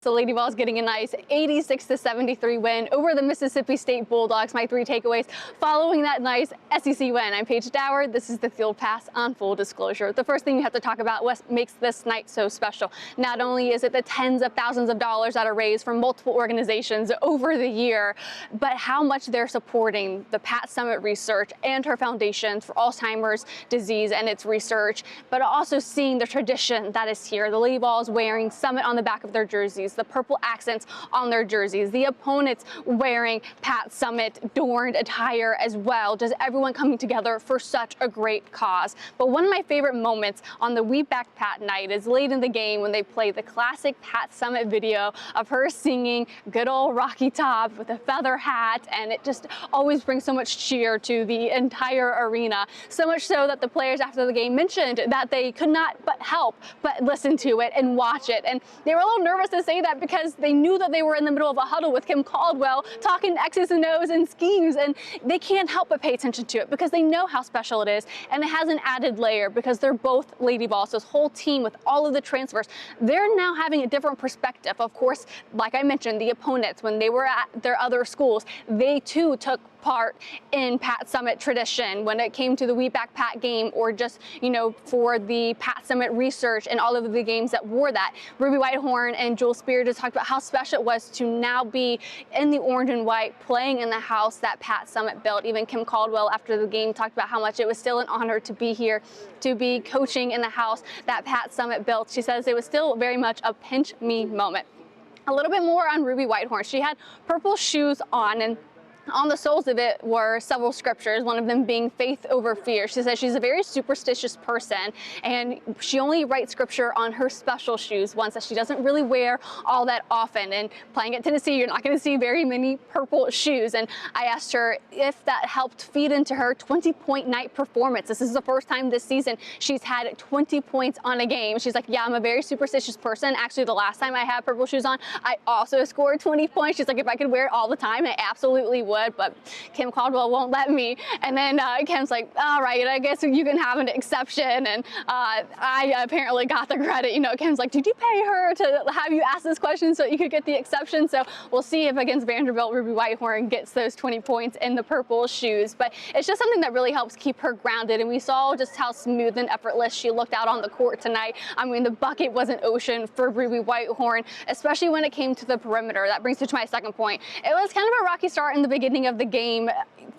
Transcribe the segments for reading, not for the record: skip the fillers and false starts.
The Lady Vols getting a nice 86-73 win over the Mississippi State Bulldogs. My three takeaways following that nice SEC win. I'm Paige Dower. This is the Field Pass on Full Disclosure. The first thing you have to talk about what makes this night so special. Not only is it the tens of thousands of dollars that are raised from multiple organizations over the year, but how much they're supporting the Pat Summitt Research and her foundation for Alzheimer's disease and its research, but also seeing the tradition that is here. The Lady Vols wearing Summitt on the back of their jerseys, the purple accents on their jerseys, the opponents wearing Pat Summitt adorned attire as well. Just everyone coming together for such a great cause. But one of my favorite moments on the We Back Pat night is late in the game when they play the classic Pat Summitt video of her singing Good Old Rocky Top with a feather hat, and it just always brings so much cheer to the entire arena. So much so that the players after the game mentioned that they could not but help but listen to it and watch it. And they were a little nervous to say that because they knew that they were in the middle of a huddle with Kim Caldwell talking X's and O's and schemes, and they can't help but pay attention to it because they know how special it is. And it has an added layer because they're both Lady Vols. This whole team with all of the transfers, they're now having a different perspective. Of course, like I mentioned, the opponents, when they were at their other schools, they too took part in Pat Summitt tradition when it came to the We Back Pat game, or just, you know, for the Pat Summitt Research and all of the games that wore that. Ruby Whitehorn and Jewel Spear just talked about how special it was to now be in the orange and white, playing in the house that Pat Summitt built. Even Kim Caldwell after the game talked about how much it was still an honor to be here, to be coaching in the house that Pat Summitt built. She says it was still very much a pinch me moment. A little bit more on Ruby Whitehorn. She had purple shoes on, and on the soles of it were several scriptures, one of them being faith over fear. She says she's a very superstitious person, and she only writes scripture on her special shoes, ones that she doesn't really wear all that often. And playing at Tennessee, you're not going to see very many purple shoes. And I asked her if that helped feed into her 20-point night performance. This is the first time this season she's had 20 points on a game. She's like, yeah, I'm a very superstitious person. Actually, the last time I had purple shoes on, I also scored 20 points. She's like, if I could wear it all the time, I absolutely would. But Kim Caldwell won't let me. And then Kim's like, all right, I guess you can have an exception. And I apparently got the credit. You know, Kim's like, did you pay her to have you ask this question so you could get the exception? So we'll see if against Vanderbilt, Ruby Whitehorn gets those 20 points in the purple shoes. But it's just something that really helps keep her grounded. And we saw just how smooth and effortless she looked out on the court tonight. I mean, the bucket was an ocean for Ruby Whitehorn, especially when it came to the perimeter. That brings me to my second point. It was kind of a rocky start in the beginning of the game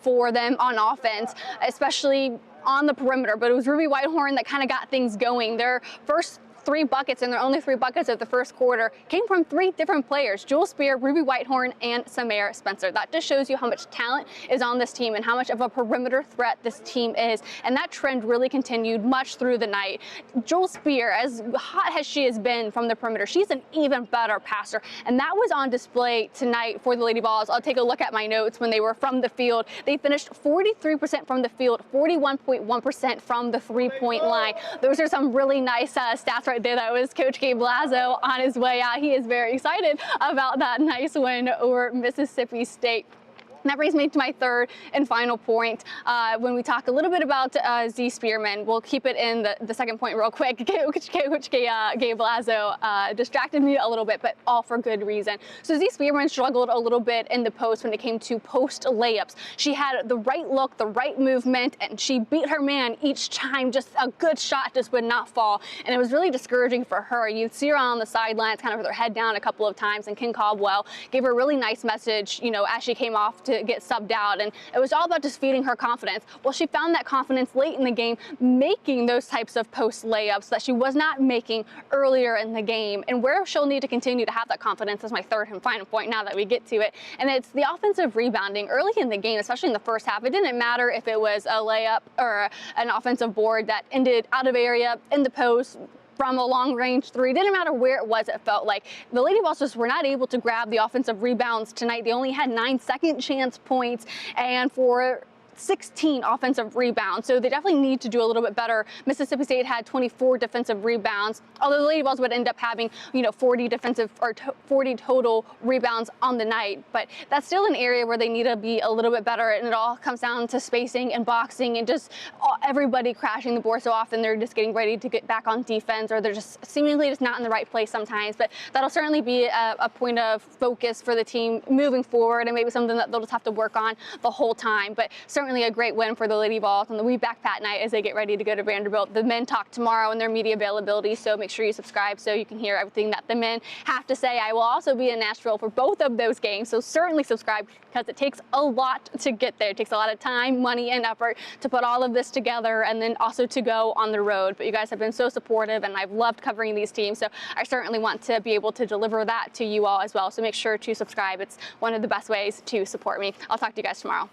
for them on offense, especially on the perimeter, but it was Ruby Whitehorn that kind of got things going. Their first 3 buckets, and their only 3 buckets of the first quarter, came from 3 different players: Jewel Spear, Ruby Whitehorn, and Samara Spencer. That just shows you how much talent is on this team and how much of a perimeter threat this team is. And that trend really continued much through the night. Jewel Spear, as hot as she has been from the perimeter, she's an even better passer. And that was on display tonight for the Lady Vols. I'll take a look at my notes when they were from the field. They finished 43% from the field, 41.1% from the 3-point line. Those are some really nice stats right there. That was Coach Gabe Lazo on his way out. He is very excited about that nice win over Mississippi State. And that brings me to my third and final point. When we talk a little bit about Z Spearman, we'll keep it in the second point real quick. Gabe Lazo distracted me a little bit, but all for good reason. So Z Spearman struggled a little bit in the post when it came to post layups. She had the right look, the right movement, and she beat her man each time. Just a good shot just would not fall. And it was really discouraging for her. You'd see her on the sidelines, kind of with her head down a couple of times, and Kim Caldwell gave her a really nice message, you know, as she came off to get subbed out, and it was all about just feeding her confidence. Well, she found that confidence late in the game, making those types of post layups that she was not making earlier in the game. And where she'll need to continue to have that confidence is my third and final point now that we get to it. And it's the offensive rebounding early in the game, especially in the first half. It didn't matter if it was a layup or an offensive board that ended out of area in the post, from a long-range 3. Didn't matter where it was, it felt like. The Lady Vols just were not able to grab the offensive rebounds tonight. They only had 9 second chance points, and for 16 offensive rebounds. So they definitely need to do a little bit better. Mississippi State had 24 defensive rebounds, although the Lady Vols would end up having, 40 defensive or 40 total rebounds on the night. But that's still an area where they need to be a little bit better. And it all comes down to spacing and boxing and just everybody crashing the board so often. They're just getting ready to get back on defense, or they're just seemingly just not in the right place sometimes. But that'll certainly be a point of focus for the team moving forward, and maybe something that they'll just have to work on the whole time. But certainly a great win for the Lady Vols on the webackpat night as they get ready to go to Vanderbilt. The men talk tomorrow in their media availability, so make sure you subscribe so you can hear everything that the men have to say. I will also be in Nashville for both of those games, so certainly subscribe because it takes a lot to get there. It takes a lot of time, money, and effort to put all of this together, and then also to go on the road. But you guys have been so supportive, and I've loved covering these teams, so I certainly want to be able to deliver that to you all as well. So make sure to subscribe. It's one of the best ways to support me. I'll talk to you guys tomorrow.